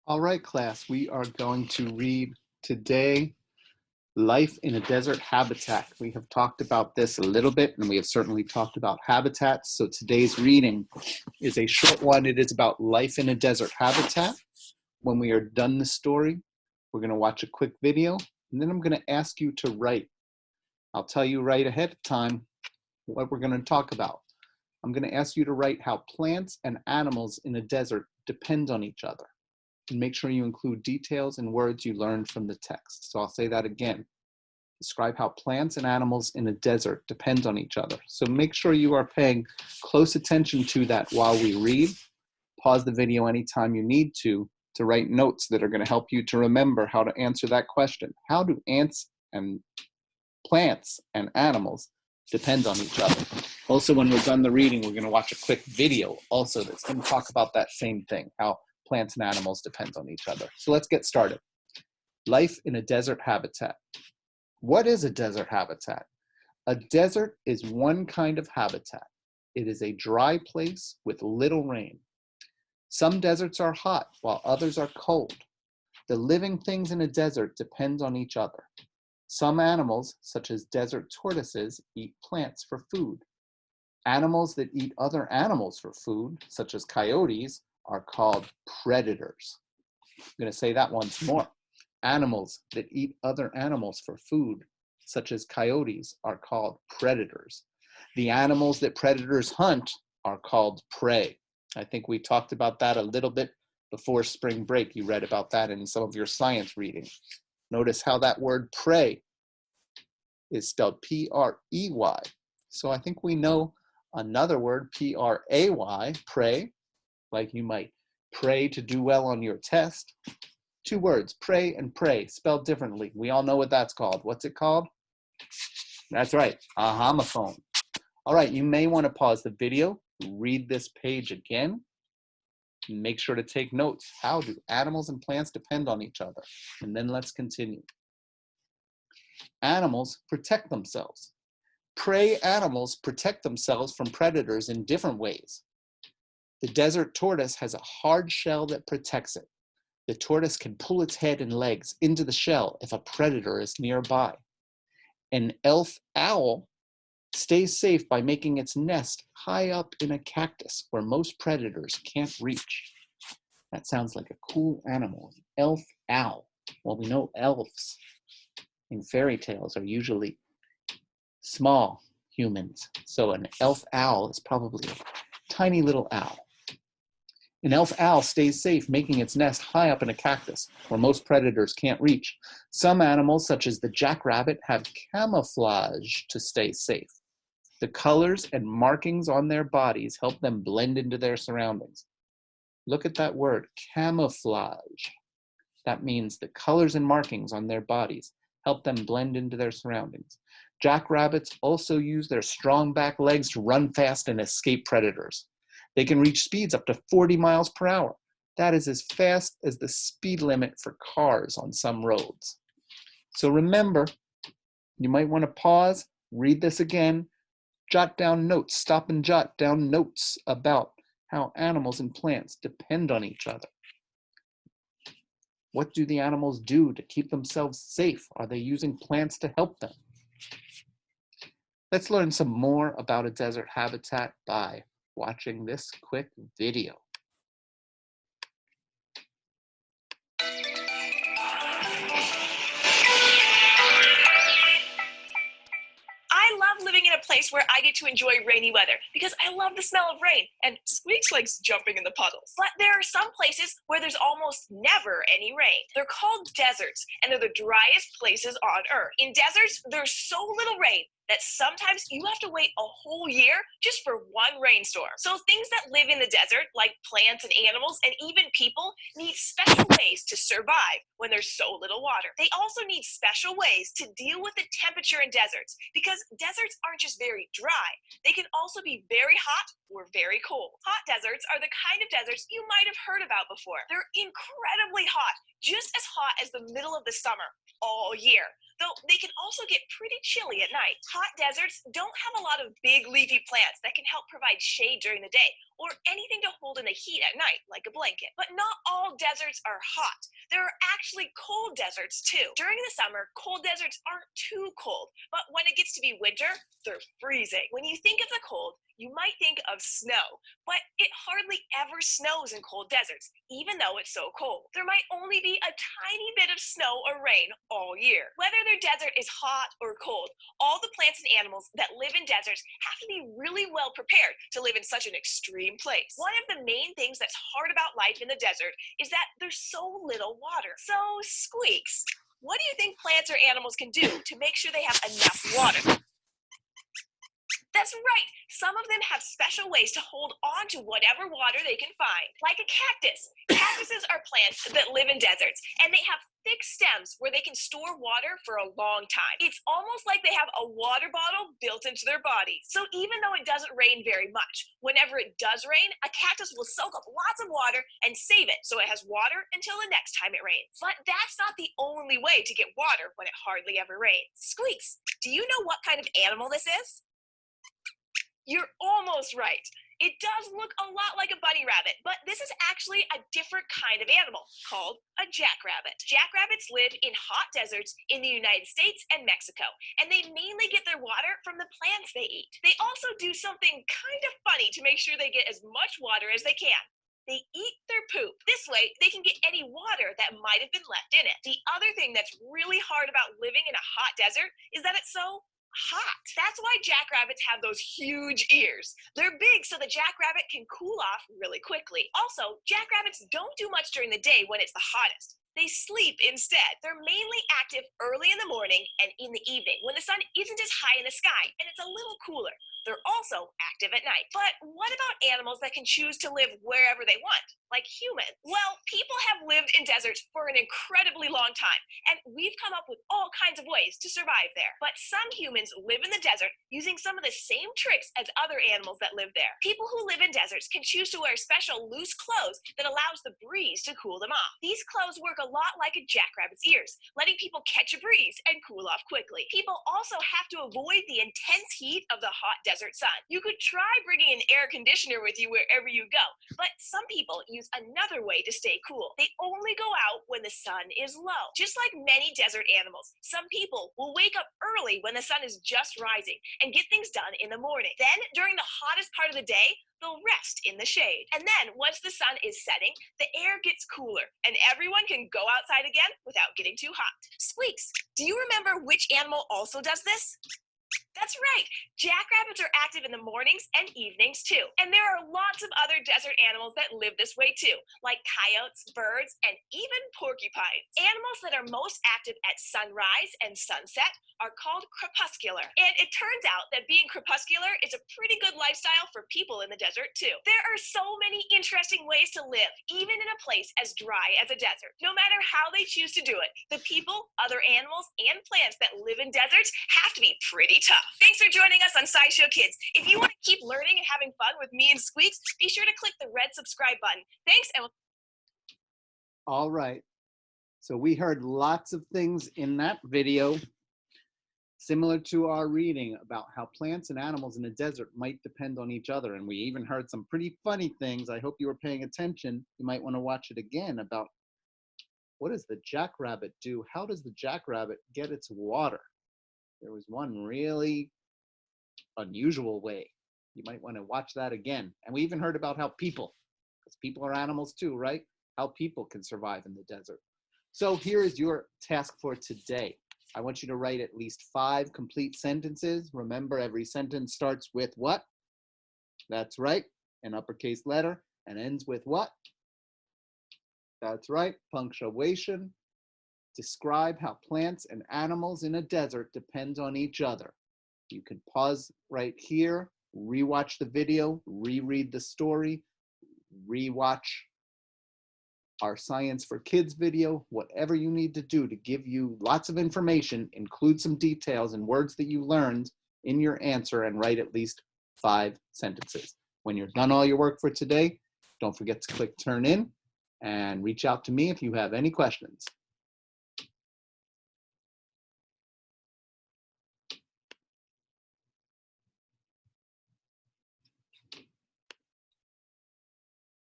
All right, class, we are going to read today Life in a Desert Habitat. We have talked about this a little bit, and we have certainly talked about habitats. So today's reading is a short one. It is about life in a desert habitat. When we are done the story, we're going to watch a quick video, and then I'm going to ask you to write. I'll tell you right ahead of time what we're going to talk about. I'm going to ask you to write how plants and animals in a desert depend on each other. And make sure you include details and words you learned from the text. So I'll say that again. Describe how plants and animals in a desert depend on each other. So make sure you are paying close attention to that while we read. Pause the video anytime you need to write notes that are going to help you to remember how to answer that question. How do ants and plants and animals depend on each other? Also, when we're done the reading, we're going to watch a quick video also that's going to talk about that same thing, how plants and animals depend on each other. So let's get started. Life in a desert habitat. What is a desert habitat? A desert is one kind of habitat. It is a dry place with little rain. Some deserts are hot while others are cold. The living things in a desert depend on each other. Some animals, such as desert tortoises, eat plants for food. Animals that eat other animals for food, such as coyotes, are called predators. I'm going to say that once more. Animals that eat other animals for food, such as coyotes, are called predators. The animals that predators hunt are called prey. I think we talked about that a little bit before spring break. You read about that in some of your science reading. Notice how that word prey is spelled P-R-E-Y. So I think we know another word, P-R-A-Y, prey, like you might pray to do well on your test. Two words, pray and pray, spelled differently. We all know what that's called. What's it called? That's right, a homophone. All right, you may want to pause the video, read this page again, and make sure to take notes. How do animals and plants depend on each other? And then let's continue. Animals protect themselves. Prey animals protect themselves from predators in different ways. The desert tortoise has a hard shell that protects it. The tortoise can pull its head and legs into the shell if a predator is nearby. An elf owl stays safe by making its nest high up in a cactus where most predators can't reach. That sounds like a cool animal, an elf owl. Well, we know elves in fairy tales are usually small humans. So an elf owl is probably a tiny little owl. An elf owl stays safe, making its nest high up in a cactus where most predators can't reach. Some animals, such as the jackrabbit, have camouflage to stay safe. The colors and markings on their bodies help them blend into their surroundings. Look at that word, camouflage. That means the colors and markings on their bodies help them blend into their surroundings. Jackrabbits also use their strong back legs to run fast and escape predators. They can reach speeds up to 40 miles per hour. That is as fast as the speed limit for cars on some roads. So remember, you might want to pause, read this again, jot down notes, stop and jot down notes about how animals and plants depend on each other. What do the animals do to keep themselves safe? Are they using plants to help them? Let's learn some more about a desert habitat by watching this quick video. I love living in a place where I get to enjoy rainy weather because I love the smell of rain, and Squeaks likes jumping in the puddles. But there are some places where there's almost never any rain. They're called deserts, and they're the driest places on Earth. In deserts, there's so little rain that sometimes you have to wait a whole year just for one rainstorm. So things that live in the desert, like plants and animals and even people, need special ways to survive when there's so little water. They also need special ways to deal with the temperature in deserts because deserts aren't just very dry. They can also be very hot or very cold. Hot deserts are the kind of deserts you might have heard about before. They're incredibly hot, just as hot as the middle of the summer all year, though they can also get pretty chilly at night. Hot deserts don't have a lot of big leafy plants that can help provide shade during the day or anything to hold in the heat at night, like a blanket. But not all deserts are hot. There are actually cold deserts too. During the summer, cold deserts aren't too cold, but when it gets to be winter, they're freezing. When you think of the cold, you might think of snow, but it hardly ever snows in cold deserts, even though it's so cold. There might only be a tiny bit of snow or rain all year. Whether their desert is hot or cold, all the plants and animals that live in deserts have to be really well prepared to live in such an extreme place. One of the main things that's hard about life in the desert is that there's so little water. So, Squeaks, what do you think plants or animals can do to make sure they have enough water? That's right. Some of them have special ways to hold on to whatever water they can find, like a cactus. Cactuses are plants that live in deserts, and they have thick stems where they can store water for a long time. It's almost like they have a water bottle built into their bodies. So even though it doesn't rain very much, whenever it does rain, a cactus will soak up lots of water and save it so it has water until the next time it rains. But that's not the only way to get water when it hardly ever rains. Squeaks, do you know what kind of animal this is? You're almost right. It does look a lot like a bunny rabbit, but this is actually a different kind of animal called a jackrabbit. Jackrabbits live in hot deserts in the United States and Mexico, and they mainly get their water from the plants they eat. They also do something kind of funny to make sure they get as much water as they can. They eat their poop. This way, they can get any water that might have been left in it. The other thing that's really hard about living in a hot desert is that it's so hot. That's why jackrabbits have those huge ears. They're big so the jackrabbit can cool off really quickly. Also, jackrabbits don't do much during the day when it's the hottest. They sleep instead. They're mainly active early in the morning and in the evening when the sun isn't as high in the sky and it's a little cooler. They're also active at night. But what about animals that can choose to live wherever they want, like humans? Well, people have lived in deserts for an incredibly long time, and we've come up with all kinds of ways to survive there. But some humans live in the desert using some of the same tricks as other animals that live there. People who live in deserts can choose to wear special loose clothes that allows the breeze to cool them off. These clothes work a lot like a jackrabbit's ears, letting people catch a breeze and cool off quickly. People also have to avoid the intense heat of the hot desert sun. You could try bringing an air conditioner with you wherever you go, but some people use another way to stay cool. They only go out when the sun is low. Just like many desert animals, some people will wake up early when the sun is just rising and get things done in the morning. Then, during the hottest part of the day, they'll rest in the shade. And then, once the sun is setting, the air gets cooler and everyone can go outside again without getting too hot. Squeaks, do you remember which animal also does this? That's right. Jackrabbits are active in the mornings and evenings too. And there are lots of other desert animals that live this way too, like coyotes, birds, and even porcupines. Animals that are most active at sunrise and sunset are called crepuscular. And it turns out that being crepuscular is a pretty good lifestyle for people in the desert too. There are so many interesting ways to live, even in a place as dry as a desert. No matter how they choose to do it, the people, other animals, and plants that live in deserts have to be pretty tough. Thanks for joining us on SciShow Kids. If you want to keep learning and having fun with me and Squeaks, be sure to click the red subscribe button. Thanks, and All right. So we heard lots of things in that video similar to our reading about how plants and animals in the desert might depend on each other. And we even heard some pretty funny things. I hope you were paying attention. You might want to watch it again about what does the jackrabbit do? How does the jackrabbit get its water? There was one really unusual way. You might want to watch that again. And we even heard about how people, because people are animals too, right? How people can survive in the desert. So here is your task for today. I want you to write at least 5 complete sentences. Remember, every sentence starts with what? That's right, an uppercase letter, and ends with what? That's right, punctuation. Describe how plants and animals in a desert depend on each other. You can pause right here, rewatch the video, reread the story, rewatch our Science for Kids video, whatever you need to do to give you lots of information, include some details and words that you learned in your answer, and write at least 5 sentences. When you're done all your work for today, don't forget to click turn in and reach out to me if you have any questions.